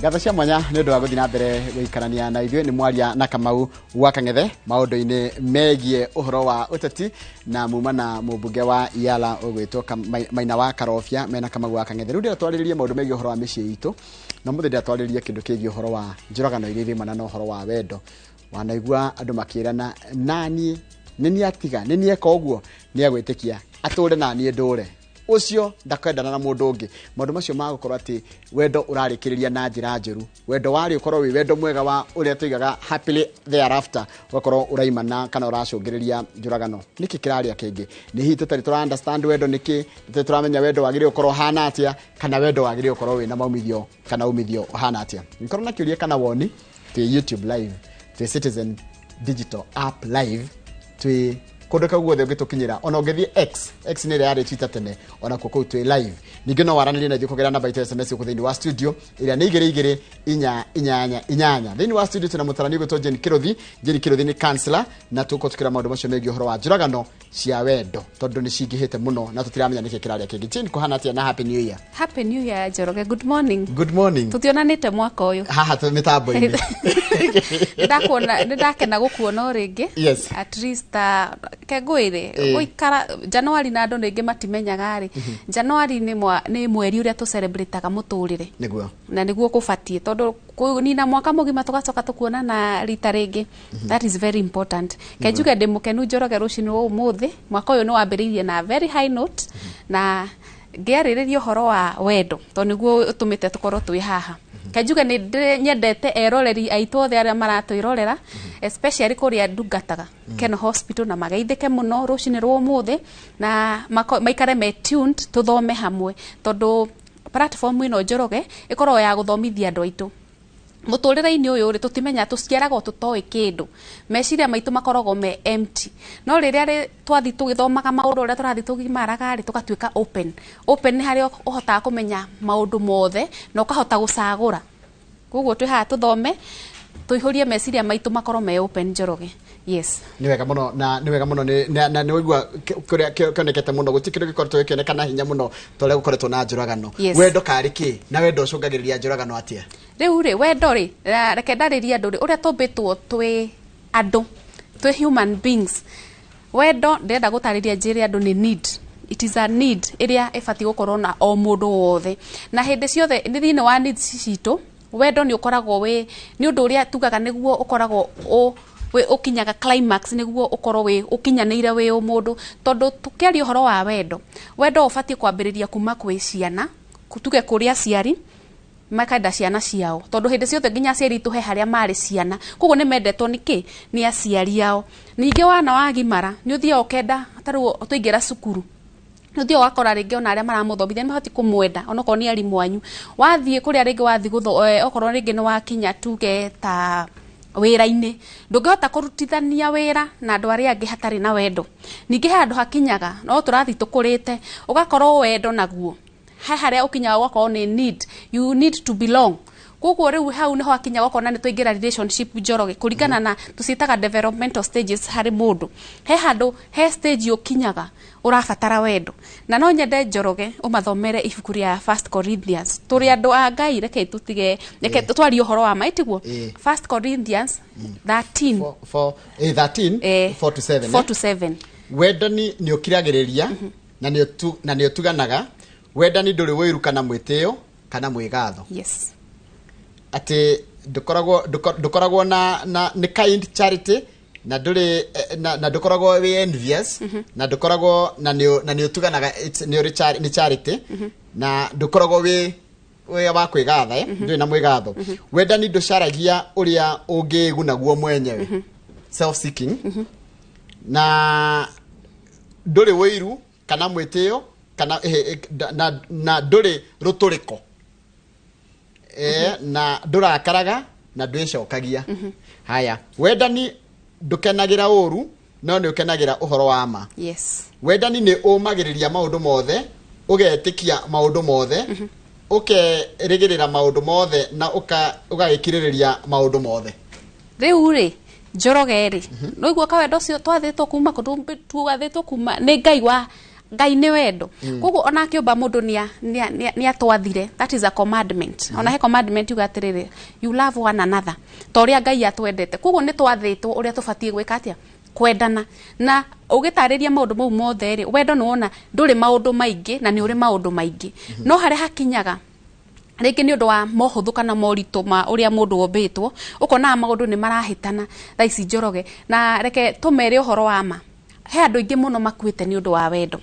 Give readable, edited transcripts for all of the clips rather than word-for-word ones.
Gatho cia mwanya nĩ ũndũ wa gũthiĩ na mbere gũikarania na ithuĩ nĩ mwaria na Kamau wa Kang'ethe maũndũ-inĩ megiĩ ũhoro wa ũteti na muma na mũmbunge wa Yala ũgwĩtwo Maina wa Karobia mena Kamau wa Kang'ethe. Rĩu twarĩrĩrie maũndũ megiĩ ũhoro wa mĩciĩ itũ na mũthĩ ndatwarĩrĩrie kĩndũ kĩgiĩ ũhoro wa njũragano iria irĩmana na ũhoro wa wendo. Wanaigua andũ makĩrana nani nĩ atiga nĩ eka ũguo nĩ agwĩtĩkia atũre na niĩ ndũre ucio ndakwendana na mũndũ ũngĩ. Maũndũ macio magũkorwo atĩ wendo ũrarĩkĩrĩria na njĩra njũru, wendo warĩ ũkorwo wĩ wendo mwega wa ũrĩa tuigaga happily thereafter, ũgakorwo ũraimana kana ũracũngĩrĩria njũragano. Nĩkĩ kĩrarĩa kĩngĩ? Nĩ hihi tũtarĩ tũra understand wendo nĩkĩ, tũtarĩ tũramenya wendo wagĩrĩirwo gũkorwo hana atĩa, kana wendo wagĩrĩirwo gũkorwo wĩna maumithio kana umithio hana atĩa. Nĩkorwo na kĩũria kana woni twĩ YouTube live, twĩ Citizen Digital App live, twĩ kũndũ kau guothe ũngĩtũkinyĩra, ona ũngĩthiĩ X nĩ ĩrĩa yarĩ Twitter tene, ona kũu twĩ live. Ningĩ no waranĩrie na ithuĩ kũgerera namba itũ SMS gũkũ thĩinĩ wa studio ĩrĩa nĩ 2288. Thĩinĩ wa studio tuna mũtarani ũgwĩtwo Jane Kĩrũthi. Jane Kĩrũthi nĩ councillor na tũkũtukĩra maũndũ macio megiĩ ũhoro wa njũragano cia wendo tondũ nĩ cingĩhĩte mũno na tũtiramenya nĩkĩ kĩrarĩa kĩngĩ. Jane, kũhana atĩa na happy new year? Happy new year Njoroge, good morning. Good morning. Tutionanĩte mwaka ũyũ haha mĩtambo-inĩ. Ndakena gũkuona rĩngĩ. Yes. At least kegwĩre gũikara January na andũ nĩngĩ matimenyaga rĩ. January nĩ mweri ũrĩa tũ celebrateaga mũtũrĩre. Nĩguo. Na nĩguo kũbatie tondũ nina mwaka mũgima tugacoka tukuonana rita rĩngĩ. That is very important. Kenjuge ndĩ mũkenu Njoroge rũcinĩ rwa ũmũthĩ. Mwaka ũyũ nĩ wambĩrĩirie na very high note na ngĩarĩrĩria ũhoro wa wendo tondũ nĩguo ũtũmĩte tũkorwo twĩ haha. Kenjuge nĩ nyendete eroreri aitũ othe arĩa maratwĩrorera, especially kũrĩa ndungataga Ken Hospital, na mageithĩke mũno rũcinĩ rwa ũmũthĩ na maikare me tuned tũthome hamwe tondũ platform ĩno Njoroge ĩkorwo ya gũthomithia andũ aitũ. Mũtũrĩre-inĩ ũyũ rĩ tũtimenya tũciaragwo tũtoĩ kĩndũ, meciria maitũ makoragwo me empty, no rĩrĩa twathi tũgĩthomaga maũndũ ũrĩa tũrathi tũgimaraga rĩ tũgatuĩka open nĩ harĩa ũhotaga kũmenya maũndũ mothe na ũkahota gũcagũra. Koguo twĩ haha tũthome tũihũrie meciria maitũ makorwo me open Njoroge. Yes. Nĩ wega mũno na nĩ ũigua kũrĩa kĩonekete mũno gũtikĩrĩ gĩkoretwo gĩkĩonekana hinya mũno tondũ gũkoretwo na njũragano. Wendo karĩ kĩ na wendo ũcũngagĩrĩria njũragano atĩa? Rĩu rĩ wendo rĩ reke ndarĩrie andũ rĩ ũrĩa tũmbĩtwo twĩ andũ twĩ human beings. Wendo ndĩrenda gũtarĩria njĩre andũ nĩ need. It is a need ĩrĩa ĩbatiĩ gũkorwo na o mũndũ wothe na hĩndĩ ciothe thĩinĩ wa needs citũ wendo nĩ ũkoragwo nĩ ũndũ ũrĩa tugaga nĩguo ũkoragwo ũkinyaga climax nĩguo ũkorwo ũkinyanĩire wĩ mũndũ tondũ tũkĩaria ũhoro wa wendo ũbatiĩ kwambĩrĩria kuma kwĩ ciana tuge kũrĩa aciari makenda ciana ciao tondũ hĩndĩ ciothe nginya aciari tũhe harĩa marĩ ciana, koguo nĩ mendetwo nĩkĩ nĩ aciari ao. Ningĩ wana wagimara nĩ ũthiaga ũkenda tarĩu tũingĩra cukuru nĩ ũthiaga ũgakora rĩngĩ ona arĩa maramũthomithia nĩ mahoti kũmwenda onokorwo nĩ arimũ anyu. Wathiĩ kũrĩa rĩngĩ wathiĩ okorwo rĩngĩ nĩ wakinya tuge ta wĩra-inĩ ndũngĩhota kũrutithania wĩra na andũ arĩa angĩ hatarĩ na wendo. Ningĩ handũ hakinyaga no tũrathi tũkũrĩte ũgakorwo wendo naguo harĩa ũkinyaga ũgakorwo nĩ need, you need to belong. Koguo rĩu hau nĩho hakinyaga ũkona nĩ tũingĩra relationship Njoroge kũringana na tũciĩtaga developmental stages harĩ mũndũ. He stage ũkinyaga ũrabatara wendo na no nyende Njoroge ũmathomere ibuku rĩa 1 Corinthians tũrĩ andũ a Ngai reke twarie ũhoro wa maitiguo 1 Corinthians 13 4-7. Wendani nĩ ũkiragĩrĩria na nĩ ũtuganaga, wendani ndũrĩ wĩru kana mwĩtĩo kana mwĩgatho. Yes. Atĩ ndũkoragwo na nĩ kind charity na ndũkoragwo wĩ envious na ndũkoragwo na nĩ ũtuganaga nĩ charity na ndũkoragwo wĩ wa kwĩgatha ndũrĩ na mwĩgatho. Wendani ndũcaragia ũrĩa ũngĩguna guo mwenyewe, self seeking, na ndũrĩ wĩru kana mwĩtĩo kana na ndũrĩ rũtũrĩko na ndũrakaraga na ndwĩcokagia. Haya, wendani ndũkenagĩra ũru no nĩ ũkenagĩra ũhoro wa ma. Yes. Wendani nĩ ũmagĩrĩria maũndũ mothe, ũgetĩkia maũndũ mothe, ũkerĩgĩrĩra maũndũ mothe na ũgagĩkirĩrĩria maũndũ mothe. Rĩu rĩ Njoroge rĩ no igua kawendo ũcio twathĩtwo kuma nĩ Ngai wa Ngai nĩ wendo koguo ona kĩũmba mũndũ nĩ atwathire. That is a commandment. Ona he commandment yuga atĩrĩrĩ, you love one another ta ũrĩa Ngai atwendete. Koguo nĩ twathĩtwo ũrĩa tũbatiĩ gwĩka atĩa, kwendana. Na ũgĩtarĩria maũndũ mau mothe rĩ, wendo nĩ wona ndũrĩ maũndũ maingĩ na nĩ ũrĩ maũndũ maingĩ. No harĩa hakinyaga rĩngĩ nĩ ũndũ wa mohũthũ kana moritũ ma ũrĩa mũndũ wombĩtwo, ũkonaga maũndũ nĩ marahĩtana thaa ici Njoroge. Na reke tũmere ũhoro wa ma, he andũ aingĩ mũno makuĩte nĩ ũndũ wa wendo.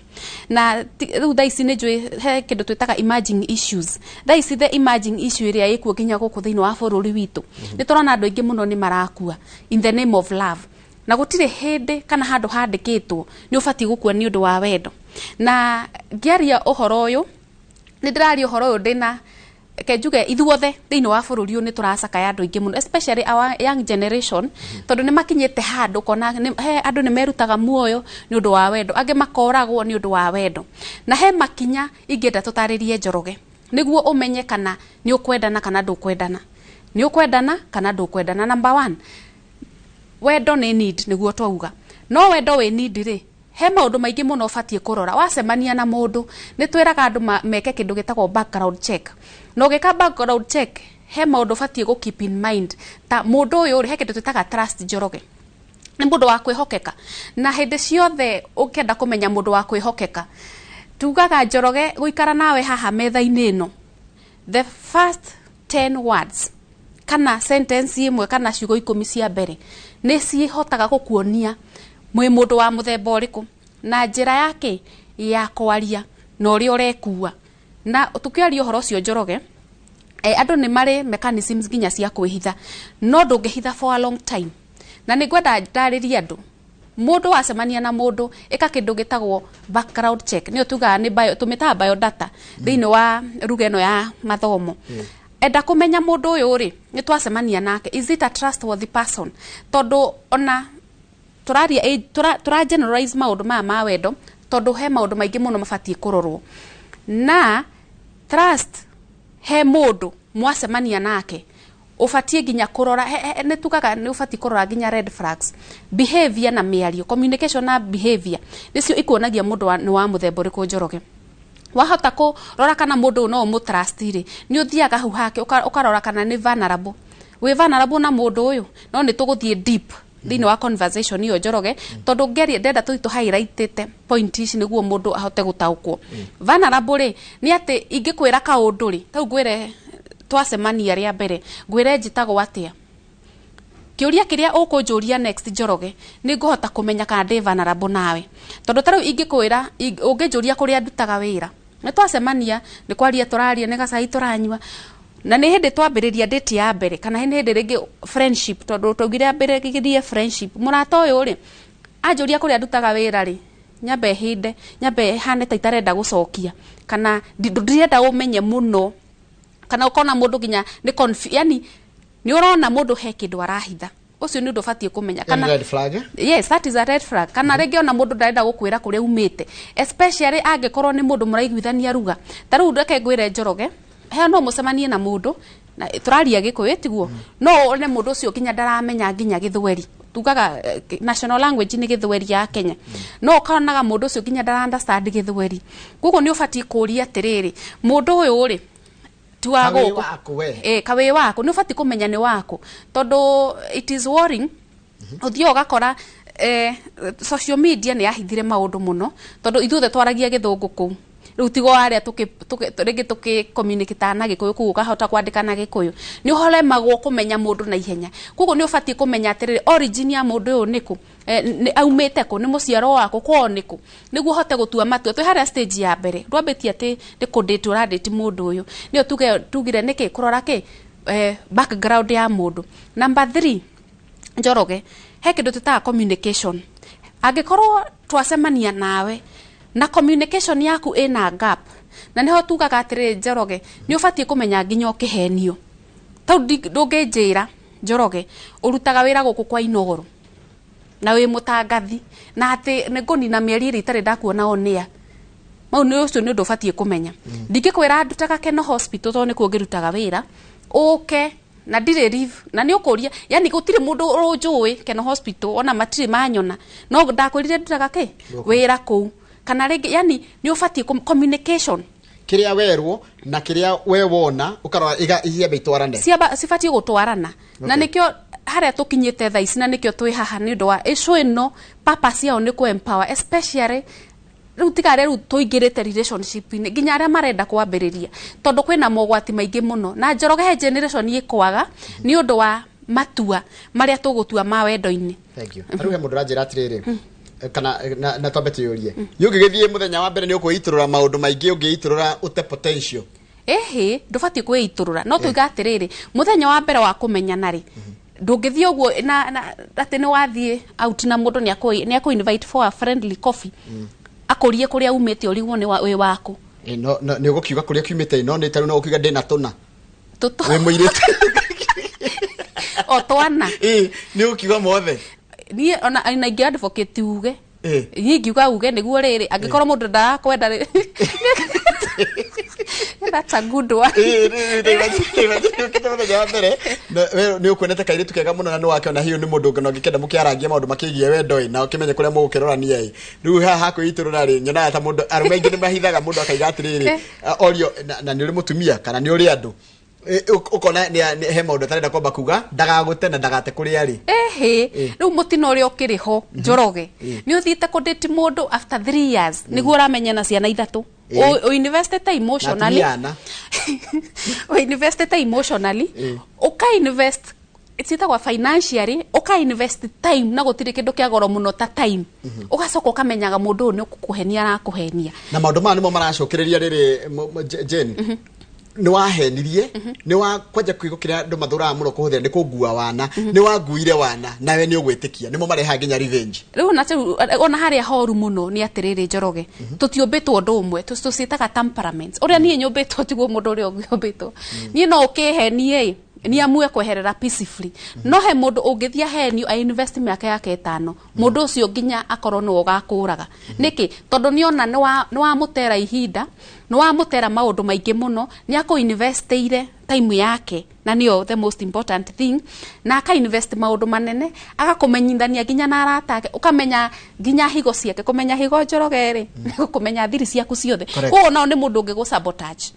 Na rĩu thaa ici nĩ njũĩ he kĩndũ twĩtaga emerging issues. Thaa ici the emerging issue ĩrĩa ĩkuo nginya gũkũ thĩinĩ wa bũrũri witũ, nĩ tũrona andũ aingĩ mũno nĩ marakua in the name of love. Na gũtirĩ hĩndĩ kana handũ handĩkĩtwo nĩ ũbatiĩ gũkua nĩ ũndũ wa wendo. Na ngĩaria ũhoro ũyũ, nĩ ndĩraria ũhoro ũyũ ndĩna kenjuge ithuothe thĩinĩ wa bũrũri ũyũ nĩ tũracakaya andũ aingĩ mũno, especially our young generation, tondũ nĩ makinyĩte handũ kona he andũ nĩ merutaga muoyo nĩ ũndũ wa wendo, angĩ makoragwo nĩ ũndũ wa wendo. Na he makinya ingĩenda tũtarĩrie Njoroge nĩguo ũmenye kana nĩ ũkwendana kana ndũkwendana. Nĩ ũkwendana kana ndũkwendana. Number 1, wendo nĩ need nĩguo twauga. No wendo wĩ need rĩ, he maũndũ maingĩ mũno ũbatiĩ kũrora. Wacemania na mũndũ nĩ twĩraga andũ meke kĩndũ gĩtagwo background check. Na ũgĩka background check, he maũndũ ũbatiĩ gũ keep in mind. Ta mũndũ ũyũ rĩ, he kĩndũ twĩtaga trust Njoroge. Nĩ mũndũ wa kwĩhokeka. Na hĩndĩ ciothe ũkĩenda kũmenya mũndũ wa kwĩhokeka, tugaga Njoroge gũikara nawe haha metha-inĩ ĩno, the first 10 words kana sentence imwe kana ciugo 10 cia mbere nĩ cihotaga gũkuonia mwĩ mũndũ wa mũthemba ũrĩkũ na njĩra yake ya kwaria na ũrĩa ũrekua. Na tukĩaria ũhoro ũcio Njoroge, andũ nĩ marĩ mechanisms nginya cia kwĩhitha, no ndũngĩhitha for a long time. Na nĩ ngwenda ndarĩrie andũ, mũndũ wacemania na mũndũ ĩka kĩndũ gĩtagwo background check, nĩyo tugaga nĩ tũmĩtaga biodata thĩinĩ wa ruga ĩno ya mathomo. Enda kũmenya mũndũ ũyũ rĩ, nĩ twacemania nake, is it a trustworthy person? Tondũ ona tũra generalize maũndũ maya ma wendo, tondũ he maũndũ maingĩ mũno mabatiĩ kũrorwo. Na trust he mũndũ mwacemania nake ũbatiĩ nginya kũrora, nĩ tugaga nĩ ũbatiĩ kũrora nginya red flags, behavior na mĩario, communication na behavior nĩcio ikuonagia mũndũ nĩ wa mũthemba ũrĩkũ Njoroge. Wahota kũrora kana mũndũ no mũtrust rĩ, nĩ ũthiaga hau hake ũkarora kana nĩ vulnerable. Wĩ vulnerable na mũndũ ũyũ, no nĩ tũgũthiĩ deep thĩinĩ wa conversation iyo Njoroge, tondũ ngeria ndenda tũ highlightite point ici nĩguo mũndũ ahote gũtaũkwo. Vulnerable rĩ, nĩ atĩ ingĩkwĩra kaũndũ rĩ, tau ngwĩre twacemania rĩa mbere, ngwĩre njĩtagwo atĩa, kĩũria kĩrĩa ũkũnjũria next Njoroge nĩ ngũhota kũmenya kana ndĩ vulnerable nawe. Tondũ tarĩu ingĩkwĩra ũngĩnjũria kũrĩa ndutaga wĩra, nĩ twacemania nĩ kwaria tũraria nĩ gacai tũranyua, na nĩ hĩndĩ twambĩrĩria date ya mbere kana hĩndĩ rĩngĩ friendship, tondũ twaugire ambĩrĩrie friendship, mũrata ũyũ rĩ anjũria kũrĩa ndutaga wĩra rĩ, nyambe hinde, nyambe hane ta itarenda gũcokia, kana ndirenda ũmenye mũno, kana ukona mũndũ nginya nĩ yani nĩ ũrona mũndũ he kĩndũ arahitha. Ũcio nĩ ũndũ ũbatiĩ kũmenya kana red flag. Yes, that is a red flag. Kana rĩngĩ ona mũndũ ndarenda gũkwĩra kũrĩa umĩte, especially angĩkorwo nĩ mũndũ mũraiguithania ruga. Ta rĩu ndeke ngwĩre Njoroge, he no mũcemanie na mũndũ na tũraria Gĩkũyũ tiguo, no one mũndũ ũcio nginya ndaramenya nginya Gĩthweri, tugaga national language nĩ Gĩthweri ya Kenya, no ũkonaga mũndũ ũcio nginya ndara understand Gĩthweri. Koguo nĩ ũbatiĩ kũũria atĩrĩrĩ, mũndũ ũyũ rĩ kawe wako nĩ ũbatiĩ kũmenya nĩ wako, tondũ it is worrying ũthiĩ ũgakora social media nĩ yahithire maũndũ mũno, tondũ ithuothe twaragia Gĩthũngũ kũu, rĩu tigo arĩa rĩngĩ tũkĩ-communicate na Gĩkũyũ, koguo ũkahota kwandĩka na Gĩkũyũ, nĩ ũhoremagwo kũmenya mũndũ na ihenya. Koguo nĩ ũbatiĩ kũmenya atĩrĩrĩ, origin ya mũndũ ũyũ nĩkũ, aumĩte kũ, nĩ mũciaro wako kwao nĩkũ, nĩguo hote gũtua matua. Twĩ harĩa stage ya mbere ndwambĩtie atĩ nĩ kũndĩte ũrandĩti mũndũ ũyũ, nĩyo tugire nĩkĩ kũrora kĩ background ya mũndũ. Number 3 Njoroge, he kĩndũ tũtaga communication. Angĩkorwo twacemania nawe na communication yaku ĩna gap, na nĩho tugaga atĩrĩrĩ Njoroge, nĩ ũbatiĩ kũmenya nginya ũkĩhenio. Tau ndũngĩnjĩra Njoroge ũrutaga wĩra gũkũ kwa Inoro na wĩ mũtangathi na atĩ nĩ ngũnina mĩeri ĩrĩ itarĩ ndakuona onia. Mau nĩ ũcio nĩ ũndũ ũbatiĩ kũmenya. Ndingĩkwĩra ndutaga Keno Hospital tondũ nĩkuo ngĩrutaga wĩra, ũke na ndirĩ leave, na nĩ ũkũria, yani gũtirĩ mũndũ ũnjũĩ Keno Hospital, ona matirĩ manyona, no ndakwĩrire ndutaga kĩ wĩra kũu. kana rĩngĩ yani nĩ ũbatiĩ communication kiria werwo na kiria we wona ukarora ihiambe itwarane sibatiĩ gũtwarana na nĩkĩo haria tukinyite thaa ici na nikio twi haha ni ndo wa issue ino purpose yao ni ku empower especially riu tigare riu tuingirite relationship ni ginya aria marenda kwambiriria tondu kwina mogwati maingi muno na Njoroge he generation yikwaga ni undu wa matua maria tugutua ma wendo-ini. Thank you. Aruge mundu ranjira atiriri kana na twambe tuyurie yugigithie muthenya wa mbere ni ukuiturura maundu maingi ungiiturura ute potential ehe ndubati kwiiturura no tuiga atiriri muthenya wa mbere wa kumenyana ri ndungithie uguo na ati ni wathie out na mundu ni aku invite for a friendly coffee akurie kuria umete urigwo ni we waku no ni ugukiuga kuria kiumete no ni taru no ukiuga ndina tuna we muirite o twana ni ukiuga mothe ni ona ingi advocate uge ni ngiuga uge niguo riri angikorwo mundu ndarakwenda ri that's a good one ni ukwendete kairitu kega muno na ni wakiona hiyo ni mundu ngeno ngikenda mukiarangia maundu makigie wendo na ukimenye kuria mugukirorania riu haha kwiturura ri nyona ta mundu arume ingi ni mahithaga mundu akaiga atiriri orio na ni uri mutumia kana ni uri andu ukona ni he maundu tarenda kwamba kuga ndagagute na ndagate kuria ri riu mutino uri ukiriho Njoroge ni uthite ku date mundu after 3 years niguo uramenya na ciana ithatu o invested emotionally o invested emotionally uka invest ititagwa financially uka invest time na gutire kindu kia goro muno ta time ugacoka ukamenyaga mundu ni ukukuhenia na kuhenia na maundu ma nimo maracokereria riri Jen ni wahenirie ni wa kwaja kwigukira andu mathura muno kuhuthira ni kungua wana ni wanguire wana nawe ni ugwitikia nimo mareha nginya revenge riu na ona haria horu muno ni atiriri Njoroge tutiumbitwo ndu umwe tucitaga temperaments uria nie nyumbitwo tiguo mundu uria ungiumbitwo nie no ukihenie ni amue kweherera peacefully no he mundu ungithia henio a invest miaka yake 5 mundu ucio nginya akorwo no gakuraga niki tondu ni ona ni wa mutera ihinda ni wa mutera maundu maingi muno ni ako investiire time yake na niyo the most important thing na aka invest maundu manene agakumenyithania nginya na arata ukamenya nginya higo ciake kumenya higo Njoroge ri kumenya thiri ciaku ciothe ko no ni mundu ungi gusabotage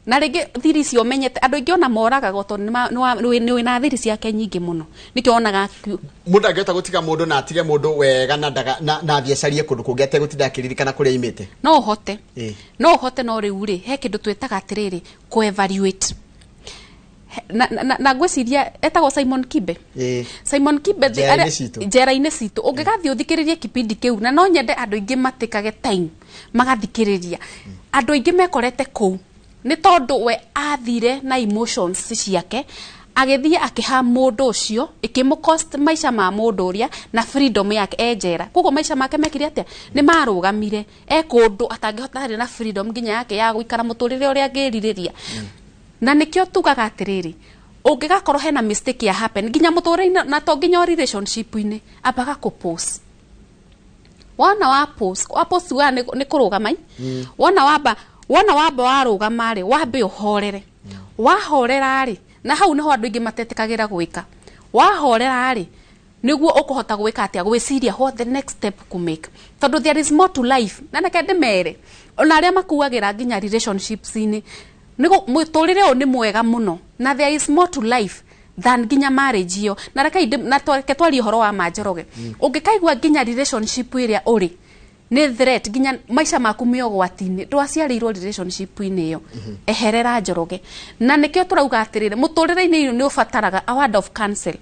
na rege thiri cio menyete andu ingi ona moraga goto ni na thiri ciake nyingi muno nikio onaga mundu angeta gutiga mundu na atige mundu wega na biacarie kundu kungete gutinda kiririkana kuria imete no hote no riu ri he kindu twetaga atiriri ku evaluate na gwiciria etagwo Simon Kibe Simon Kibe jera-ini citu ungigathi uthikiririe kipindi kiu na no nyende andu ingi matikage time magathikiriria andu ingi mekorete ku ni tondu we athire na emotions ciake agithie akiha mundu ucio ikimu cost maisha ma mundu uria na freedom yake ejera kuko maisha make mekire atia ni marugamire kundu atangihota na freedom nginya yake ya guikara muturire uria ngiririria na nikio tugaga atiriri ungigakorwo hena mistake ya happen nginya muturire na to nginya relationship ini abaga ku pause wana wa pause wa ni kurugamai wana wamba warugama ri wambe uhorere wahorera ri na hau niho andu ingi matetikagira gwika wahorera ri niguo ukuhota gwika atia gwiciria what the next step ku make tondu there is more to life na nakende mere ona aria makuagira nginya relationships ini nigo muturire o ni mwega muno na there is more to life than nginya marriage iyo na reke na twari horo wa Njoroge ungikaigua nginya relationship iria uri ni threat nginya maisha maku miogwatini ndwaciarirwo relationship ini iyo eherera Njoroge na nikio turauga atirire muturire-ini iyo ni ufataraga a word of counsel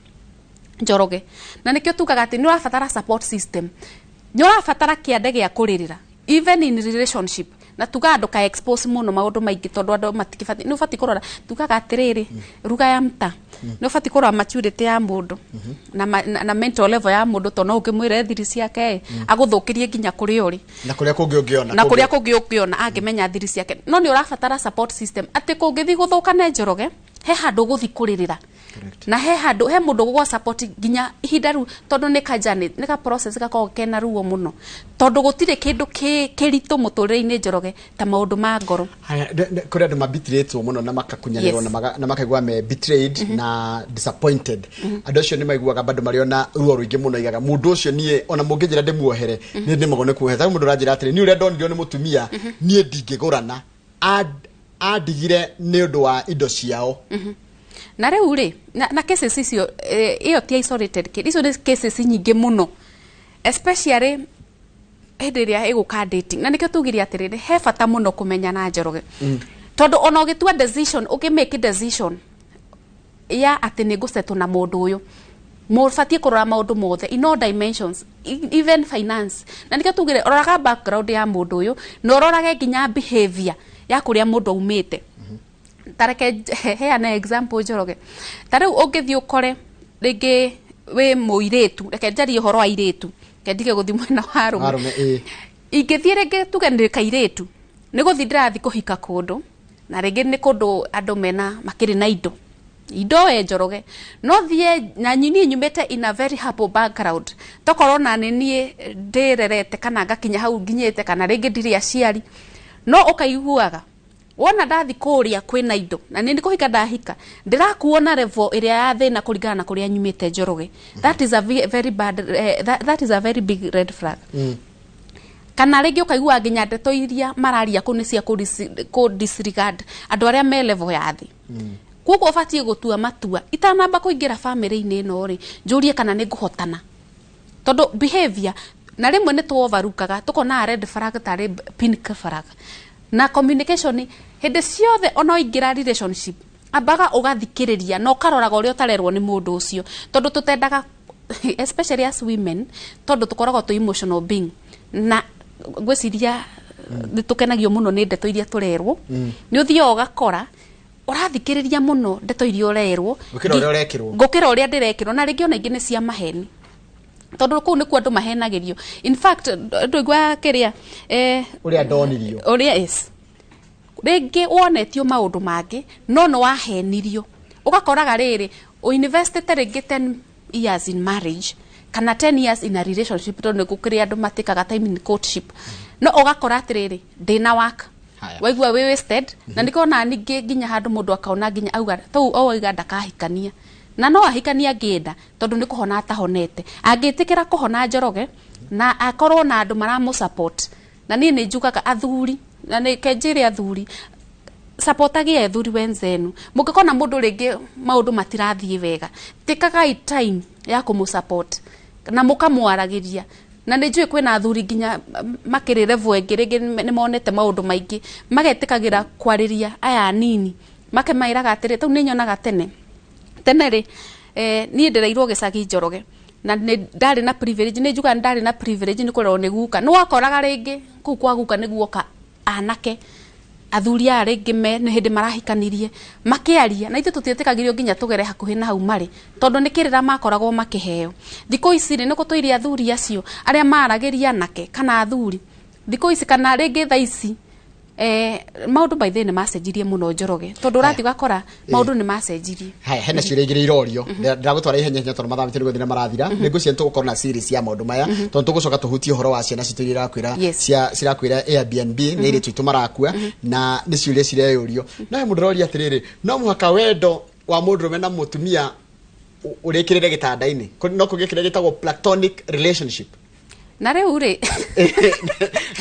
Njoroge na nikio tugaga ati ni urafatara support system ni urafatara kiande gia kuririra even in relationship na tuga andu ka expose muno maundu maingi tondu andu matikifati ni ufati kurora tugaga atiriri ruga ya mta ni ufati kurora maturity ya mundu na mental level ya mundu to no ukimwire thiri ciake aguthukirie nginya kuri uri na kuria kungi ungiona angimenya thiri ciake no ni urafatara support system ati kungithi guthukane Njoroge he handu guthi kuririra na he handu he mundu gwa support ginya ihinda ru tondu ni ka journey ni ka process gako kena ruo muno tondu gutire kindu kiritu muturire-ini Njoroge ta maundu ma ngoro kuri andu mabitrate muno na makakunyanirwo na makaigwa me betrayed na disappointed andu acio ni maiguaga bado mariona ruo ruingi muno igaga mundu ucio nie ona munginjira ndimuohere ni ndimagone kuohera mundu ranjira atiri ni uria ndonirio ni mutumia nie ndingigurana adigire ni undu wa indo ciao na riu ri na cases icio iyo ti isolated case icio ni cases nyingi muno especially hediria iguka dating na nikio tugiria atiriri he bata muno kumenya na Njoroge tondu ona ugitua decision make decision ya ati ni gusetwo na mundu uyu mufatie kurora maundu mothe in all dimensions even finance na nikio tugire oraga background ya mundu uyu no ororage ginya behavior ya kuria mundu umite tareke heana example Njoroge tariu ungithii ukore ringi we muiretu reke njari uhoro wa iretu kendige guthi mwena wa rume ingithii ringi tugenire kairetu ni guthi ndirathi kuhika kundu na ringi ni kundu andu mena makiri na indo Njoroge no thie na nyini nyumete in a very humble background tokorwo na ni ndirerete kana ngakinya hau nginyete kana ringi ndiri aciari no ukaiguaga wona ndathi kuria kwina indo na ni kuhika ndahika ndirakuona level iria ya thina kuringana na kuria nyumite Njoroge that is a very bad that is a very big red flag kana ringi ukaigua nginya ndeto iria mararia ku ni cia ku disregard andu aria me level ya thi kuko ubatie gutua matua itanamba kuingira family-ini ino ri njurie kana ni nguhotana tondu behavior na rimwe ni tu overlookaga tukona red flag tari pink flag na communication hede ciothe ono ingira relationship abaga ugathikiriria no karoraga uria utarerwo ni mundu ucio tondu tutendaga especially as women tondu tukoragwo tu emotional being na gwiciria tukenagio muno ni ndeto iria turerwo ni uthio ugakora urathikiriria muno ndeto iria urerwo gukira uria ndirekirwo na ringi ona ingi ni cia maheni tondu ku ni ku andu mahenagirio in fact ndugwa kiria uria ndonirio uria is ringi wonetio maundu mangi no wahenirio ugakoraga riri u invested ringi 10 years in marriage kana 10 years in a relationship tondu gukiria andu matikaga time in courtship no ugakora atiriri ndina waka waigua we wasted na ndikona ningi ginya handu mundu akaona ginya auga tou oiga ndakahikania na no ahikania ngienda tondu ni kuhona atahonete angitikira kuhona Njoroge na akorwo na andu maramu support na ni njugaga athuri na ni kenjire athuri supportagi athuri wenzenu mungikona mundu ringi maundu matirathie wega tikaga time ya kumu support na mukamwaragiria na njui kwina athuri ginya makiri level engi ringi ni monete maundu maingi magetikagira kwariria aya nini makemairaga atiri tou ni nyonaga tene ri ni ndireirwo gicagi Njoroge na ndari na privilege ni njuga ndari na privilege ni kurwo ni guka no wakoraga ringi ku kwa guka ni guoka anake athuri a ringi me ni hindi marahikanirie makiaria na ithu tutietikagirwo ginya tugere hakuhi na hau mari tondu ni kirira makoragwo makiheo thiko ici ni kutuiria athuri acio aria maragiria anake kana athuri thiko ici kana ringi tha ici maundu by the ni macenjirie muno Njoroge tondu urati gakora maundu ni macenjirie hena ciuria igire irorio ndiragutwara ihenya tondu mathaa mitiri guthina marathira ni ngucia tugukorwo na series ya maundu maya tondu tugucoka tuhutie uhoro wa ciana citu irakwira cirakwira Airbnb ni ire tuitu marakua na ni ciuria cireyurio na mundu roria atiriri no muhaka wendo wa mundu rume na mutumia urikirire gitanda-ini no kugikire gitagwo platonic relationship na riu ri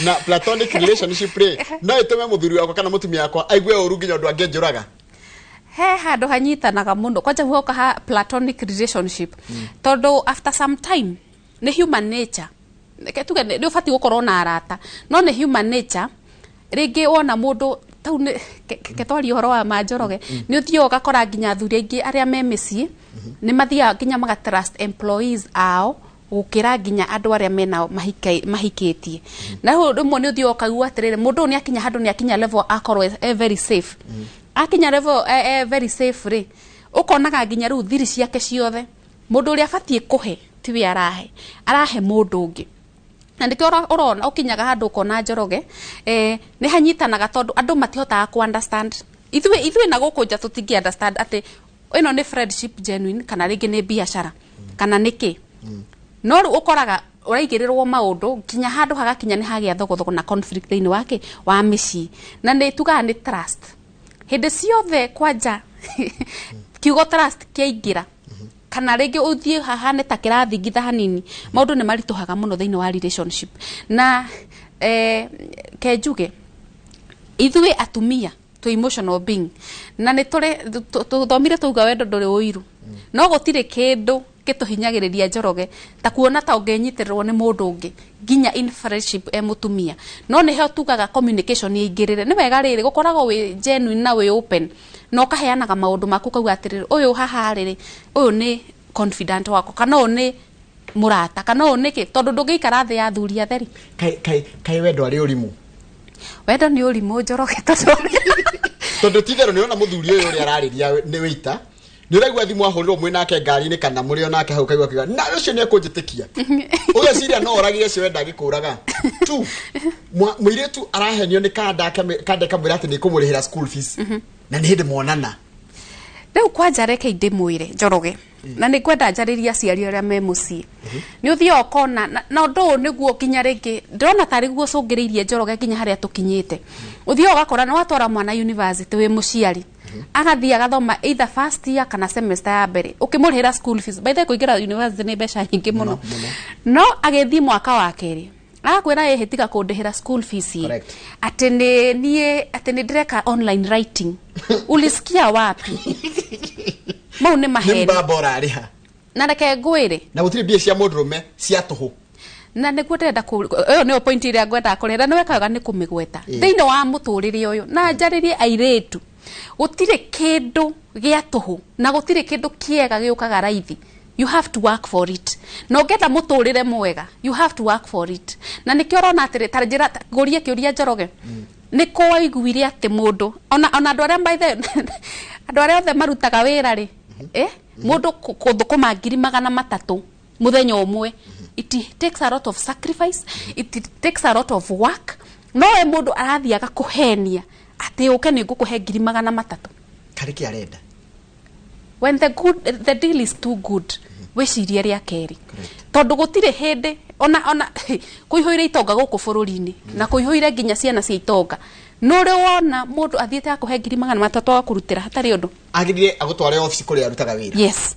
na platonic relationship ri no itume muthuri wakwa kana mutumia wakwa aigue uru nginya ndu angenjuraga he handu hanyitanaga muno kwanja huoka ha platonic relationship tondu after some time ni human nature tuge ni ubati gukorwo na arata no ni human nature ringi wona mundu tau ni ketwari uhoro wa Njoroge ni uthio gakora nginya athuri aingi aria me micii ni mathia nginya maga trust employees ao gukira nginya andu aria mena mahikitie na rimwe ni uthio kaigua atiriri mundu ni akinya handu ni akinya level akorwo very safe akinya level very safe ri ukonaga nginya riu thiri ciake ciothe mundu uria abatie kuhe tiwe arahe mundu ungi na ndikio urona ukinyaga handu ukona Njoroge ni hanyitanaga tondu andu matihotaga ku understand ithui na guku nja tutingi understand ati ino ni friendship genuine kana ringi ni biashara kana niki no ukoraga uraigirirwo maundu kinya handu hagakinya ni hagia thogothogo na conflict thiini wake wa micii na ni tugaga ni trust hindi ciothe kwanja kiugo trust kiaingira kana ringi uthie hahane ta kirathingitha hanini maundu ni marituhaga muno thiini wa relationship na kenjuge ithuĩ atumia to emotional being na nĩ tuthomire tuga wendo ndũrĩ ũiru no gũtirĩ kĩndũ gĩtũhinyagĩrĩria Njoroge ta kuona ta ũngĩnyitĩrĩrwo nĩ mũndũ ũngĩ nginya in friendship mutumia no nĩho tugaga communication ĩingĩrĩre nĩ wega rĩrĩ gũkoragwo wĩ genuine na wĩ open no kaheanaga maũndũ maku kauga atĩrĩrĩ ũyũ haha rĩrĩ ũyũ nĩ confident wako kana ũyũ nĩ murata kana ũyũ nĩkĩ tondũ ndũngĩikara thĩ ya thuri atheri kai wendo arĩ ũrimũ wendo nĩ ũrimũ Njoroge tondu tithero niona muthuri uyu uri arariria ni wita ni uraigua thimu ahuriro mwe nake ngari-ini kana muri onake hau kaigua kiga na ucio ni ekunjitikia uyo ciria no oragire cio wenda gikuraga tu muiretu arahenio ni kanda kamwira ati ni kumurihira school fees na ni hindi monana riu kwanja reke ndimwire Njoroge na ni kwenda njariria aciari aria me mucii ni uthie okona na undu uyu niguo kinya ringi ndirona tari guo cungiriirie Njoroge kinya haria tukinyite uthie ogakora ni watwara mwana university wi muciari agathie agathoma either first year kana semester ya mbere ukimurihira school fees by the way kuingira university ni mbeca nyingi muno no agithie mwaka wa keri akwira yehitika kundihira school fees ati ni direka online writing ulisikia wapi mau ni maheri ni mbabora ariha na reke ngwire na gutiri mbia cia mundurume cia tuhu na niguo ndenda uyo ni point iria ngwenda kurenda ni wekaga ni kumigweta thiini wa muturire uyu na njaririe airetu gutire kindu gia tuhu na gutire kindu kiega giukaga raithi you have to work for it no ngenda muturire mwega you have to work for it na nikio rona atire tarjira gurie kiuria Njoroge niko waiguire ati mundu ona andu aria by the andu aria othe marutaga wira ri mundu kuthukuma 300,000 muthenya umwe it takes a lot of sacrifice it takes a lot of work no mundu arathiaga kuhenia ati uke ni ngukuhe 300,000 kariki arenda when the deal is too good wicirie ria keri tondu gutire hindi ona kuihoire itonga guku bururi-ini na kuihoire nginya ciana cia itonga no ri wona mundu athiete akuhe 300,000 akurutira hatari undu agithie agutware office kuri arutaga wira yes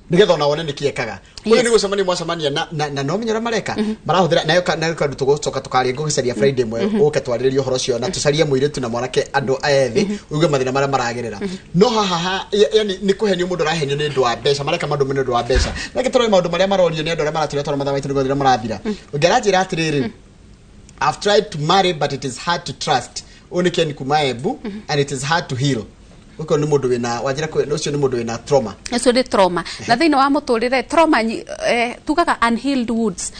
nigetha ona wone nikiekaga uyu ni gucemania mwacemania na no menyora mareka marahuthira nayo kandu tugucoka tukari ngugicaria Friday mwe uke twaririe uhoro cio na tucarie muiretu na mwanake andu aethi uge mathina maria maragerera no haha yani ni kuhenio mundu arahenio ni ndu wa mbeca mareka mandu ni ndu wa mbeca reke turore maundu maria marorio ni andu aria maraturia twana mathaa maitu niguo marathira ungeranjira atiriri I've tried to marry but it is hard to trust onike ni kumaebu and it is hard to heal uko ni mundu wina wajira ko ucio ni mundu wina trauma eso ni trauma na thiini wa muturire trauma tugaga unhealed wounds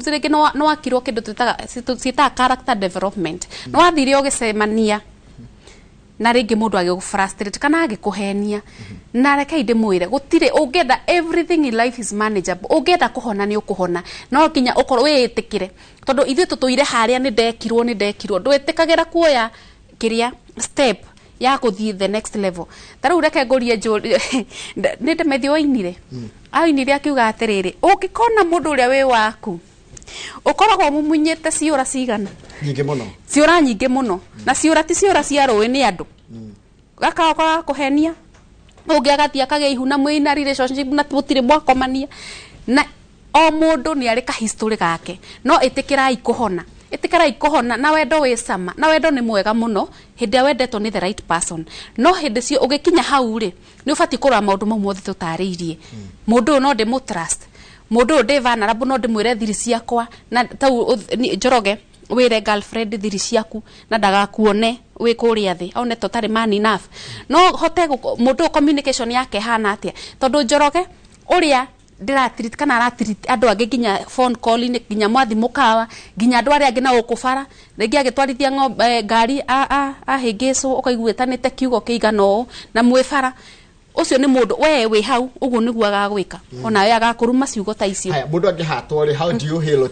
rege no akirwo kindu twitaga character development no athirio gicemania na rege mundu agigufrustrate kana agikuhenia na reke ndimwire gutire ungenda everything in life is manageable ungenda kuhona ni ukuhona no kinya ukorwo wiitikire tondu ithuĩ tutuire haria ni ndekirwo ndwitikagira kuoya kiria step ya kuthie the next level taru reke ngorie ni ndemethio oinire ainire akiuga atiriri ungikona mundu uria wi waku ukoragwo mumunyete ciura cigana nyingi muno na ciura ti ciura cia rũĩ ni andu gakaoka kuhenia ungi agathia akage ihuna mwina relationship na tutire mwakomania na o mundu ni ari ka history gake no itikirai kuhona na wendo wi sama na wendo ni mwega muno hindi wendetwo ni the right person no hindi cio ugikinya hau ri ni ubati kurwa maundu mau mothe tutariirie mundu no ndimu trust mundu ndi vulnerable no ndimwire thiri ciakwa na tau Njoroge wire girlfriend thiri ciaku na ndagakuone wi kuria thi one totari man enough no hote mundu communication yake hana atia tondu Njoroge uria ndiratreat kana aratreat andu angi nginya phone call ni nginya mwathi mukawa nginya andu aria angi na ukubara ringi agitwarithia ngari ahingicu ukaiguitanite kiugo kiigano na mwifara ucio ni mundu we wi hau uguo niguo agagwika ona we agakuruma ciugo ta icio haya mundu angihatwo ri how do you heal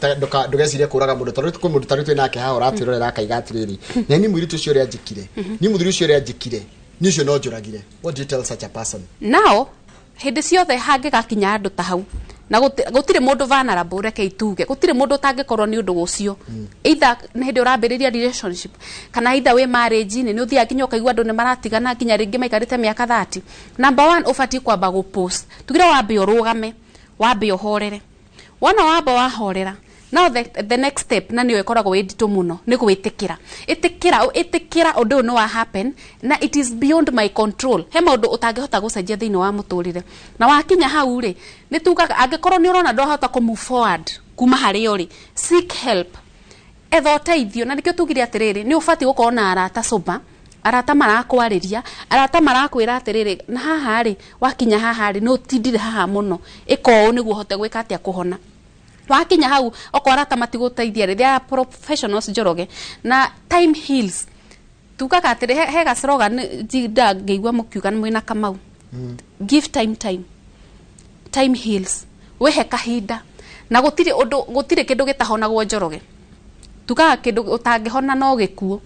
ndugecirie kuraga mundu tondu mundu taritwe nake ha uratwirorera akaiga atiriri na ni mwiritu ucio ri anjikire ni muthuri ucio ri anjikire nicio no njuragire. What do you tell such a person? Now hindi ciothe hangigakinya andu ta hau na gutire mundu vulnerable reke ituge gutire mundu tangikorwo ni undu ucio either ni hindi urambiriria relationship kana either we marriage ni uthia nginya ukaigua andu ni maratigana nginya ringi maikarite miaka 30. Number 1 ubati kwamba go post tugire wambe urugame wambe uhorere wona wamba wahorera. Now the next step na niyo ikoragwo winditu muno ni gwitikira itikira undu no wa happen na it is beyond my control. He maundu utangihota gucenjia thiini wa muturire na wakinya hau ri ni tugaga angikorwo ni urona ndohota ku move forward kuma hari uri seek help etho teithio. Na nikio tugire atiriri ni ubati gukorwo na arata soba arata marakwariria arata marakwira atiriri na haha ri wakinya haha ri no tindire haha muno iko niguo hote gwika atia kuhona. Wakinya hau okorata matiguteithia ri they are professionals Njoroge na time heals. Tugaga atiri he ga slogan jinda ngeigua mukiuga mwina Kamau give time heals. Wehe kahinda na gutire kindu gitahonagwo Njoroge. Tugaga kindu utangihona no gikuo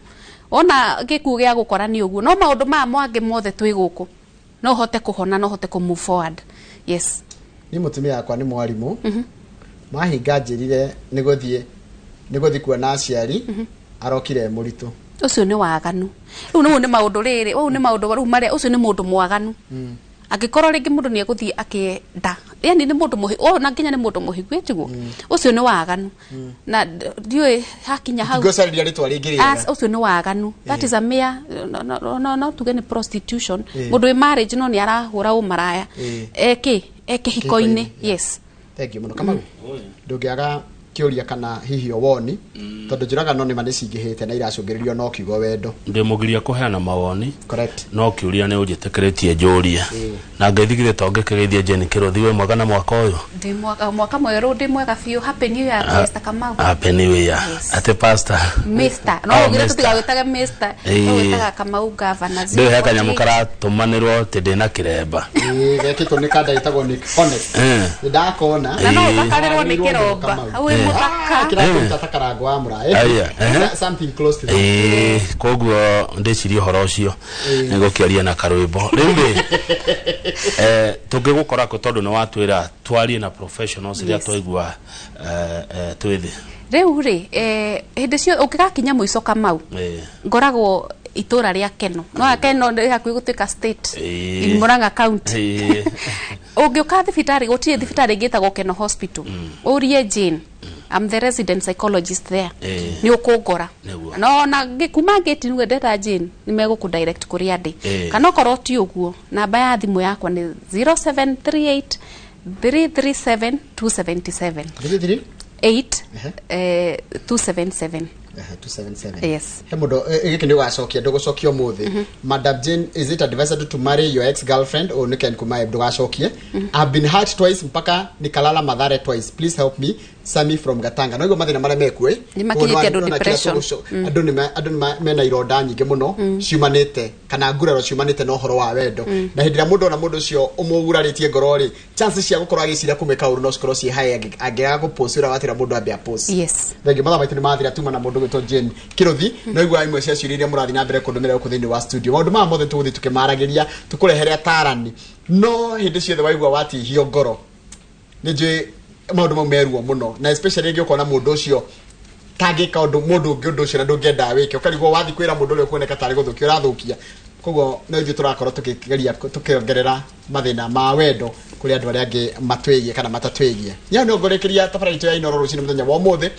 ona gikuo gia gukora ni uguo no maundu ma mwange mothe twi guku no hote kuhona no hote ku move forward. Yes ni mutumia yakwa ni mwarimu mahinga njirire niguthi kuona aciari arokire muritu ucio ni waganu riu ni maundu riri u ni maundu riu mari ucio ni mundu mwaganu angikorwo ringi mundu ni eguthi akenda yani ni mundu muhigu na nginya ni mundu muhigu etiguo ucio ni waganu na ndiwe hakinya hau ngocariria ritwa ringi ucio ni waganu that is a mere no tuge ni prostitution mundu in marriage no ni arahura umaraya eke hikoini. Yes thank you muno Kamau ndungiaga kiuria kana hihi woni tondu njuraga no ni manicingihite na iracungiririo no kiugo wendo ndimugiria kuheana mawoni correct no kiuria ni unjitikiretie njuria na ngethigire tongekegeithia Jeni Kiruthi we mwaka na mwaka uyu ndi mwaka mweru ndi mwega fiu happy new year Mr. Kamau happy new year ate pastor Mr. no ugire tutigawitaga Mr. no witaga Kamau governor ndio heka nyamukara tumanirwo tindi na kiremba gekitwo ni kada itagwo ni honest ndakona na no utakarerwo ni kiromba takaragwa amura something close to that koguo ndecirie horo ucio nigukiaria na karwimbo riu tungigukora ko tondu ni watwira twarie na professionals ria twaigua twithi riu ri hindi cio ukigakinya muico Kamau ngoragwo itura ria Keno no Keno ndi hakuhi gutuika state in Murang'a county ugiuka thibitari gutire thibitari ngitagwo Keno hospital urie Jane I'm the resident psychologist there ni ukungora no na ngikuma gate niwe ndeta Jane ni meguku direct kuri andi kana korwo ti uguo namba ya thimu yakwa ni 0738 337 277 277 277 yes he mundo giki ni ugacokia ndugucokia umuthi Madam Jane is it advisable to marry your ex girlfriend or niken kumae ndugacokie I've been hurt twice mpaka nikalala Mathare twice please help me Sami from Gatanga no igo mathina mara mekwe ni makinyite depression andu ni mena ironda nyingi muno ciumanite kana nguraro ciumanite no horo wa wendo na hindira mundu na mundu cio umuguraritie ngoro ri chances cia gukorwa agicira kumeka uru no cikoro ci high angiaga gupostira watira mundu ambia post yes thengi matha maitu ni mathira tuma na mundu gwitwo Jane Kiruthi no igwa imwe cia ciuria iria murathi na mbere kundumira ku thini wa studio maundu ma mothe tuguthi tukimaragiria tukurehere atarani no hindi ciothe waigwa watihio ngoro ni njui maundu mau meruo muno na especially ngi ukona mundu ucio tangika undu mundu ungi undu ucio na ndungenda wike ukarigwo wathi kwira mundu ule kuoneka tari guthukia urathukia koguo no ithu turakorwo tukigeria tukiongerera mathina ma wendo kuri andu aria angi matwigie kana matatwigie nya no ngorekeria tabaraitu ya inoro rucini muthenya wa umuthi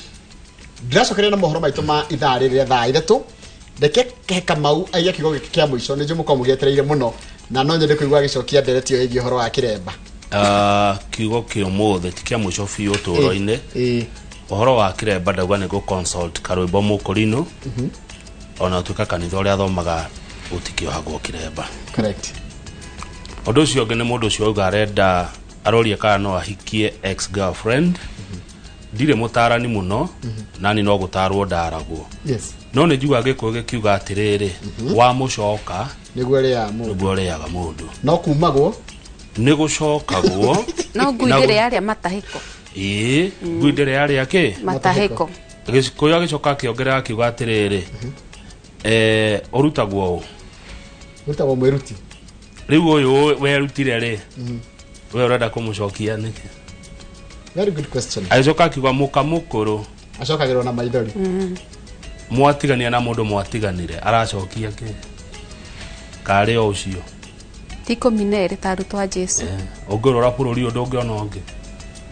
ndiracokeria na mohoro maitu ma ithaa riria thaa 3 ndeke Kamau aiya kigo giki kia muico ni njumu komugietereire muno na no nyende kuigwa gicokia ndereti yo igi horo wa kiremba kiugo ki umuthi ti kia muico fiu uturo-ini uhoro wa kiremba ndauga ni go consult Karwimbo Mukurino ona tuka kanitha uria athomaga utikio hagwo kiremba correct undu ucio ngene mundu ucio auga arenda aroria kana no ahikie ex girlfriend ndire mutarani muno nani no gutarwo ndaragwo yes no ne njuga gikuo gikiuga atiriri wa mucoka niguo ria mundu no kumagwo ni gucokagwo no nguindire yaria matahiko nguindire yaria ki matahiko gikuo gicoka kiongerera kiuga atiriri urutagwo Utagwo mwiruti. Riu uyu we rutire ri. We urenda kumucokia niki? Very good question. Aicoka akiuga mukamukuru. Acokagirwo na maithori. Mwatigania na mundu mwatiganire aracokia ki? Kari o ucio. Tiko minere tarutwa Jesu. Ongorora bururi undu ungiona ungi.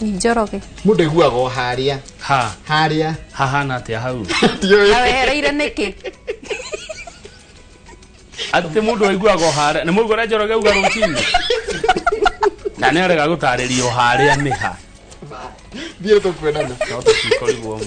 Ni Njoroge. Mundu iguago haria. Haria. Hahana atia hau. Awereire niki? Ate mundu aiguago haria. Ni muigua Njoroge uga rucini. Na ne arega gutaririo haria ni ha. Thiĩ tũkwendana. No tũtikũriguo.